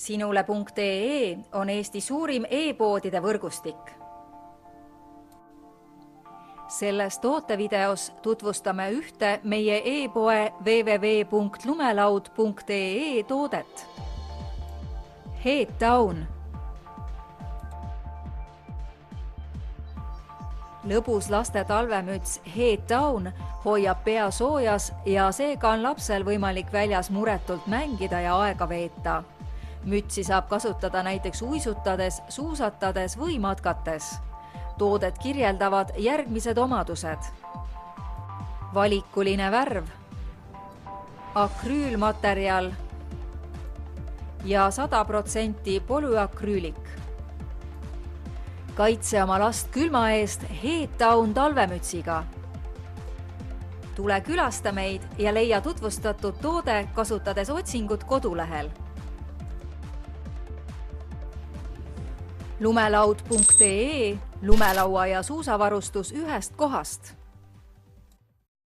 Sinule.ee on Eesti suurim e-poodide võrgustik. Selles tootevideos tutvustame ühte meie e-poe www.lumelaud.ee toodet. Heatdown. Lõbus laste talvemüts Heatdown hoiab pea soojas ja seega on lapsel võimalik väljas muretult mängida ja aega veeta. Mütsi saab kasutada näiteks uisutades, suusatades või matkates. Toodet kirjeldavad järgmised omadused. Valikuline värv, akrüülmaterjal ja 100% polüakrüülik. Kaitse oma last külma eest Heatdown talvemütsiga. Tule külasta meid ja leia tutvustatud toode kasutades otsingut kodulehel. Lumelaud.ee, lumelaua ja suusavarustus ühest kohast.